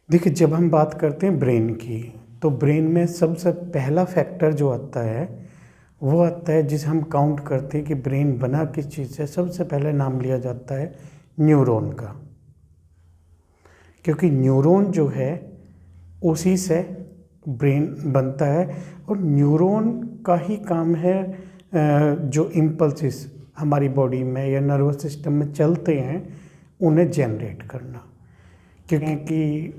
देखिए, जब हम बात करते हैं ब्रेन की, तो ब्रेन में सबसे पहला फैक्टर जो आता है वो आता है जिसे हम काउंट करते हैं कि ब्रेन बना किस चीज़ से। सबसे पहले नाम लिया जाता है न्यूरॉन का, क्योंकि न्यूरॉन जो है उसी से ब्रेन बनता है। और न्यूरॉन का ही काम है जो इम्पल्सिस हमारी बॉडी में या नर्वस सिस्टम में चलते हैं उन्हें जनरेट करना। क्योंकि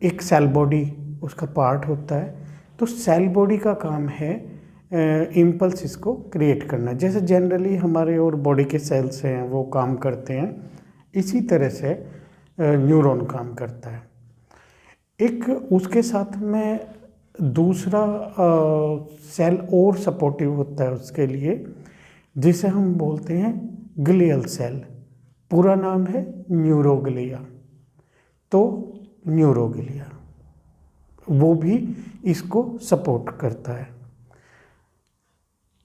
एक सेल बॉडी उसका पार्ट होता है, तो सेल बॉडी का काम है इम्पल्सिस को क्रिएट करना। जैसे जनरली हमारे और बॉडी के सेल्स हैं वो काम करते हैं, इसी तरह से न्यूरॉन काम करता है। एक उसके साथ में दूसरा सेल और सपोर्टिव होता है उसके लिए, जिसे हम बोलते हैं ग्लियल सेल। पूरा नाम है न्यूरोग्लिया। तो न्यूरोग्लिया वो भी इसको सपोर्ट करता है।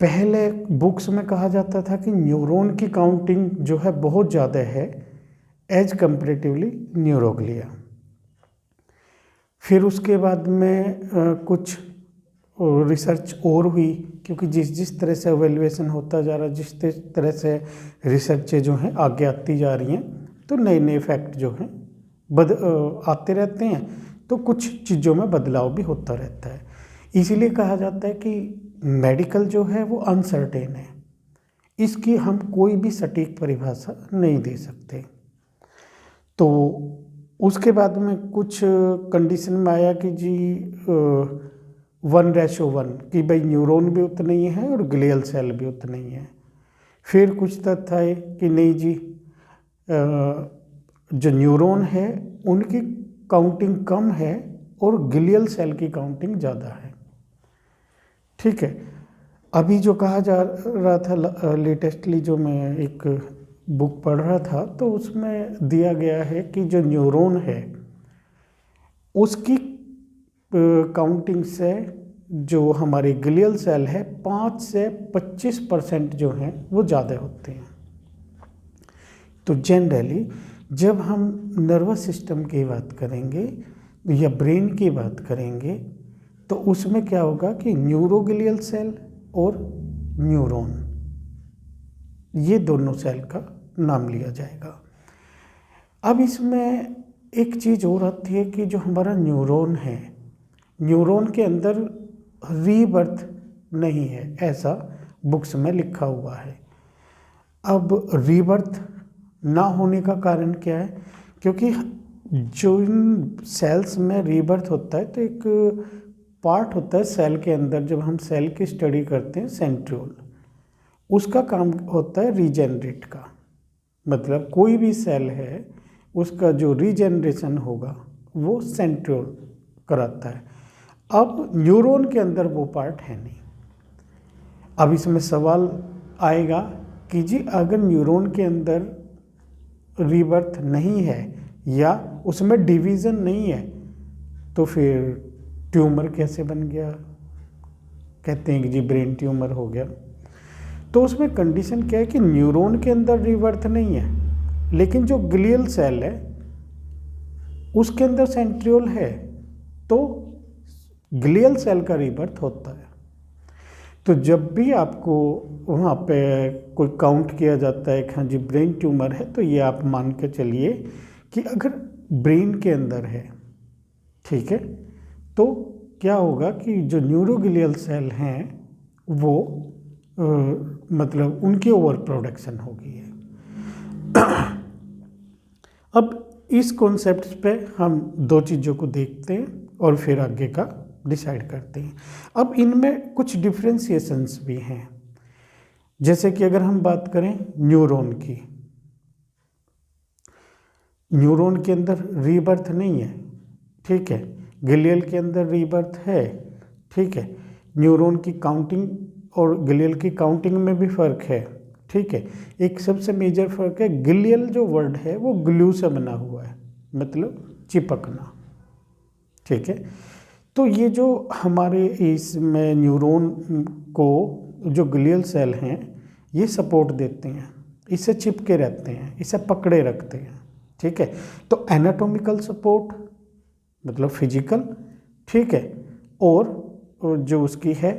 पहले बुक्स में कहा जाता था कि न्यूरॉन की काउंटिंग जो है बहुत ज़्यादा है एज कंपेरेटिवली न्यूरोग्लिया। फिर उसके बाद में कुछ रिसर्च और हुई, क्योंकि जिस तरह से एवेल्युएशन होता जा रहा है, जिस तरह से रिसर्चें जो हैं आगे आती जा रही हैं, तो नए नए फैक्ट जो हैं आते रहते हैं, तो कुछ चीज़ों में बदलाव भी होता रहता है। इसीलिए कहा जाता है कि मेडिकल जो है वो अनसर्टेन है, इसकी हम कोई भी सटीक परिभाषा नहीं दे सकते। तो उसके बाद में कुछ कंडीशन में आया कि जी 1:1 कि भाई न्यूरॉन भी उतने ही है और ग्लियल सेल भी उतने ही है। फिर कुछ तथ्य आए कि नहीं जी, जो न्यूरॉन है उनकी काउंटिंग कम है और ग्लियल सेल की काउंटिंग ज़्यादा है। ठीक है। अभी जो कहा जा रहा था लेटेस्टली, जो मैं एक बुक पढ़ रहा था, तो उसमें दिया गया है कि जो न्यूरॉन है उसकी काउंटिंग से जो हमारे ग्लियल सेल है 5 से 25% जो हैं वो ज़्यादा होते हैं। तो जनरली जब हम नर्वस सिस्टम की बात करेंगे या ब्रेन की बात करेंगे, तो उसमें क्या होगा कि न्यूरोग्लियल सेल और न्यूरॉन, ये दोनों सेल का नाम लिया जाएगा। अब इसमें एक चीज़ और आती है कि जो हमारा न्यूरॉन है, न्यूरॉन के अंदर रीबर्थ नहीं है, ऐसा बुक्स में लिखा हुआ है। अब रीबर्थ ना होने का कारण क्या है? क्योंकि जो इन सेल्स में रीबर्थ होता है, तो एक पार्ट होता है सेल के अंदर, जब हम सेल की स्टडी करते हैं सेंट्रियोल, उसका काम होता है रीजेनरेट का। मतलब कोई भी सेल है उसका जो रीजेनरेशन होगा वो सेंट्रियोल कराता है। अब न्यूरॉन के अंदर वो पार्ट है नहीं। अब इसमें सवाल आएगा कि जी अगर न्यूरॉन के अंदर रीबर्थ नहीं है या उसमें डिवीज़न नहीं है, तो फिर ट्यूमर कैसे बन गया? कहते हैं कि जी ब्रेन ट्यूमर हो गया। तो उसमें कंडीशन क्या है कि न्यूरॉन के अंदर रीबर्थ नहीं है, लेकिन जो ग्लियल सेल है उसके अंदर सेंट्रियोल है, तो ग्लियल सेल का रीबर्थ होता है। तो जब भी आपको वहाँ पे कोई काउंट किया जाता है कि हाँ जी ब्रेन ट्यूमर है, तो ये आप मान के चलिए कि अगर ब्रेन के अंदर है, ठीक है, तो क्या होगा कि जो न्यूरोग्लियल सेल हैं वो मतलब उनकी ओवर प्रोडक्शन होगी है। अब इस कॉन्सेप्ट पे हम दो चीज़ों को देखते हैं और फिर आगे का डिसाइड करते हैं। अब इनमें कुछ डिफ्रेंशिएशंस भी हैं। जैसे कि अगर हम बात करें न्यूरॉन की, न्यूरॉन के अंदर रीबर्थ नहीं है, ठीक है, ग्लियल के अंदर रीबर्थ है, ठीक है, न्यूरॉन की काउंटिंग और ग्लियल की काउंटिंग में भी फ़र्क है, ठीक है। एक सबसे मेजर फ़र्क है, ग्लियल जो वर्ड है वो ग्लू से बना हुआ है, मतलब चिपकना, ठीक है। तो ये जो हमारे इसमें न्यूरॉन को जो ग्लियल सेल हैं ये सपोर्ट देते हैं, इससे चिपके रहते हैं, इसे पकड़े रखते हैं, ठीक है। तो एनाटॉमिकल सपोर्ट मतलब फिजिकल, ठीक है, और जो उसकी है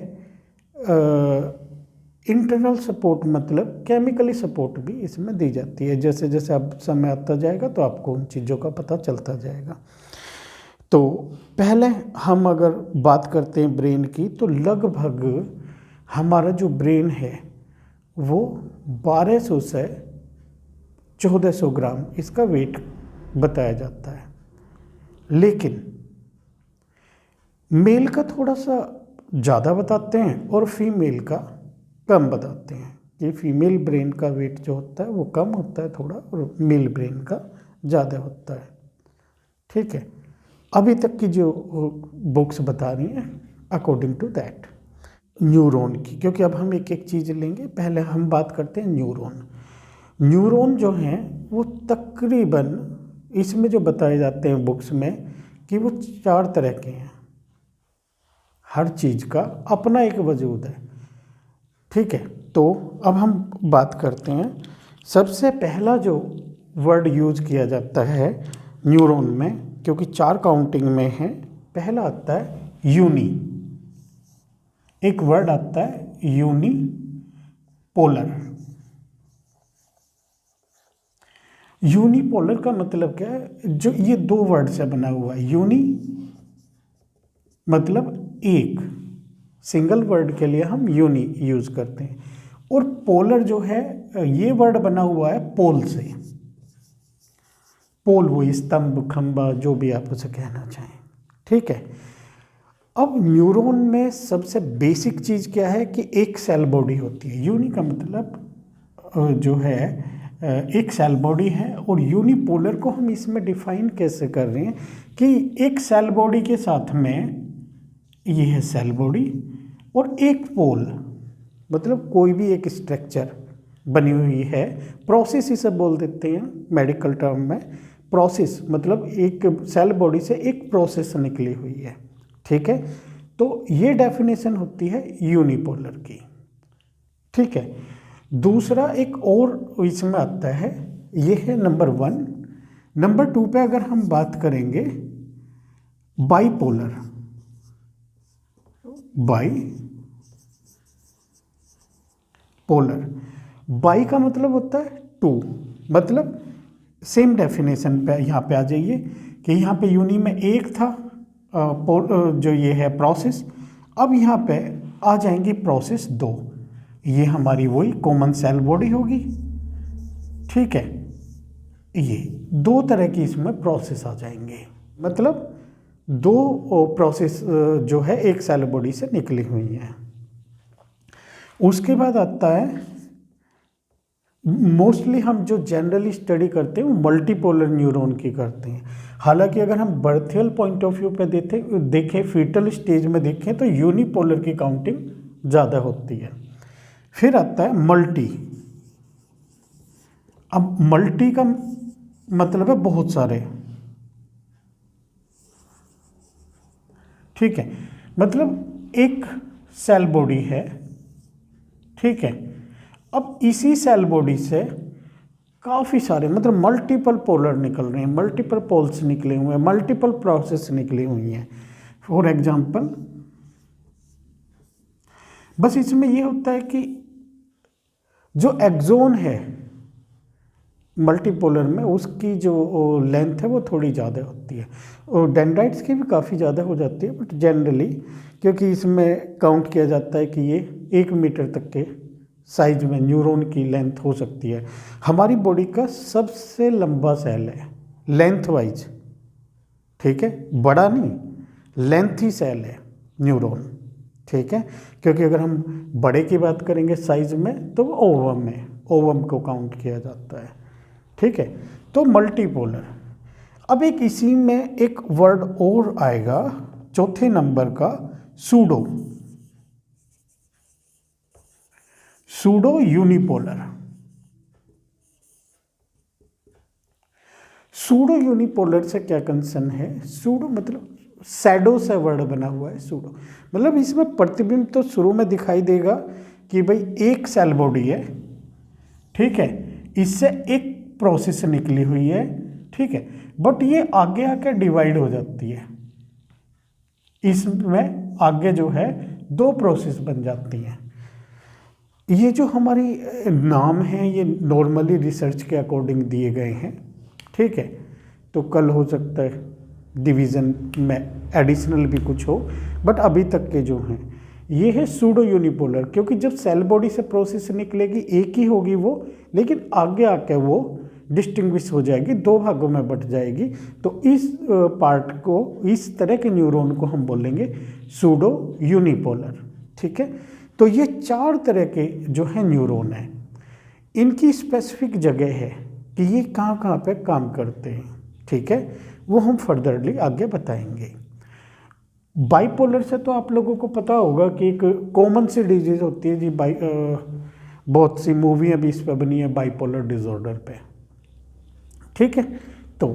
इंटरनल सपोर्ट मतलब केमिकली सपोर्ट भी इसमें दी जाती है। जैसे जैसे अब समय आता जाएगा तो आपको उन चीज़ों का पता चलता जाएगा। तो पहले हम अगर बात करते हैं ब्रेन की, तो लगभग हमारा जो ब्रेन है वो 1200 से 1400 ग्राम इसका वेट बताया जाता है। लेकिन मेल का थोड़ा सा ज़्यादा बताते हैं और फीमेल का कम बताते हैं कि फीमेल ब्रेन का वेट जो होता है वो कम होता है थोड़ा, और मेल ब्रेन का ज़्यादा होता है। ठीक है, अभी तक की जो बुक्स बता रही हैं अकॉर्डिंग टू दैट। न्यूरॉन की, क्योंकि अब हम एक एक चीज़ लेंगे, पहले हम बात करते हैं न्यूरॉन। न्यूरॉन जो हैं वो तकरीबन इसमें जो बताए जाते हैं बुक्स में कि वो 4 तरह के हैं। हर चीज़ का अपना एक वजूद है। ठीक है, तो अब हम बात करते हैं। सबसे पहला जो वर्ड यूज किया जाता है न्यूरॉन में, क्योंकि 4 काउंटिंग में है, पहला आता है यूनी। एक वर्ड आता है यूनी पोलर। यूनिपोलर का मतलब क्या है? जो ये 2 वर्ड से बना हुआ है। यूनी मतलब एक, सिंगल वर्ड के लिए हम यूनी यूज करते हैं, और पोलर जो है ये वर्ड बना हुआ है पोल से। पोल वो स्तंभ, खंबा, जो भी आप उसे कहना चाहें। ठीक है, अब न्यूरॉन में सबसे बेसिक चीज़ क्या है कि एक सेल बॉडी होती है। यूनी का मतलब जो है एक सेल बॉडी है, और यूनिपोलर को हम इसमें डिफाइन कैसे कर रहे हैं कि एक सेल बॉडी के साथ में ये है सेल बॉडी, और एक पोल मतलब कोई भी एक स्ट्रक्चर बनी हुई है। प्रोसेस इसे बोल देते हैं मेडिकल टर्म में। प्रोसेस मतलब एक सेल बॉडी से एक प्रोसेस निकली हुई है। ठीक है, तो ये डेफिनेशन होती है यूनिपोलर की। ठीक है, दूसरा एक और इसमें आता है, ये है नंबर 1। नंबर 2 पे अगर हम बात करेंगे बाइपोलर। बाई का मतलब होता है 2, मतलब सेम डेफिनेशन पे यहाँ पे आ जाइए कि यहाँ पे यूनी में एक था जो ये है प्रोसेस। अब यहाँ पे आ जाएंगी प्रोसेस 2। ये हमारी वही कॉमन सेल बॉडी होगी। ठीक है, ये 2 तरह की इसमें प्रोसेस आ जाएंगे, मतलब 2 प्रोसेस जो है एक सेल बॉडी से निकली हुई हैं। उसके बाद आता है मोस्टली हम जो जनरली स्टडी करते हैं वो मल्टीपोलर न्यूरॉन की करते हैं। हालांकि अगर हम बर्थियल पॉइंट ऑफ व्यू पे देखें फीटल स्टेज में देखें तो यूनिपोलर की काउंटिंग ज़्यादा होती है। फिर आता है मल्टी। अब मल्टी का मतलब है बहुत सारे। ठीक है, मतलब एक सेल बॉडी है। ठीक है, अब इसी सेल बॉडी से काफ़ी सारे मतलब मल्टीपल पोलर निकल रहे हैं, मल्टीपल पोल्स निकले हुए हैं, मल्टीपल प्रोसेस निकली हुई हैं। फॉर एग्जांपल, बस इसमें ये होता है कि जो एक्सोन है मल्टीपोलर में उसकी जो लेंथ है वो थोड़ी ज़्यादा होती है, और डेंड्राइट्स की भी काफ़ी ज़्यादा हो जाती है, बट जनरली क्योंकि इसमें काउंट किया जाता है कि ये 1 मीटर तक के साइज में न्यूरॉन की लेंथ हो सकती है। हमारी बॉडी का सबसे लंबा सेल है लेंथ वाइज। ठीक है, बड़ा नहीं, लेंथ ही सेल है न्यूरॉन। ठीक है, क्योंकि अगर हम बड़े की बात करेंगे साइज में तो वो ओवम में, ओवम को काउंट किया जाता है। ठीक है, तो मल्टीपोलर। अब एक इसी में एक वर्ड और आएगा चौथे नंबर का, pseudo. Pseudo unipolar. Pseudo unipolar से क्या कंसर्न है? सूडो मतलब सैडो से वर्ड बना हुआ है सूडो, मतलब इसमें प्रतिबिंब तो शुरू में दिखाई देगा कि भाई एक सेल बॉडी है। ठीक है, इससे एक प्रोसेस निकली हुई है। ठीक है, बट ये आगे आके डिवाइड हो जाती है। इसमें आगे जो है 2 प्रोसेस बन जाती हैं। ये जो हमारी नाम है ये नॉर्मली रिसर्च के अकॉर्डिंग दिए गए हैं, ठीक है। तो कल हो सकता है डिवीज़न में एडिशनल भी कुछ हो, बट अभी तक के जो हैं ये है सूडो यूनिपोलर, क्योंकि जब सेल बॉडी से प्रोसेस निकलेगी एक ही होगी वो, लेकिन आगे आके वो डिस्टिंग्विश हो जाएगी, 2 भागों में बट जाएगी। तो इस पार्ट को, इस तरह के न्यूरॉन को हम बोलेंगे सूडो यूनिपोलर, ठीक है। तो ये 4 तरह के जो है न्यूरॉन हैं, इनकी स्पेसिफिक जगह है कि ये कहाँ कहाँ पे काम करते हैं, ठीक है। वो हम फर्दरली आगे बताएंगे। बाइपोलर से तो आप लोगों को पता होगा कि एक कॉमन सी डिजीज होती है जी, बहुत सी मूवियाँ भी इस पर बनी है बाइपोलर डिसऑर्डर पे, ठीक है। तो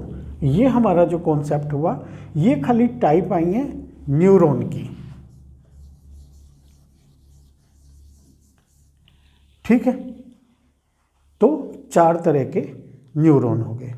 ये हमारा जो कॉन्सेप्ट हुआ, ये खाली टाइप आई है न्यूरॉन की, ठीक है। तो 4 तरह के न्यूरॉन हो गए।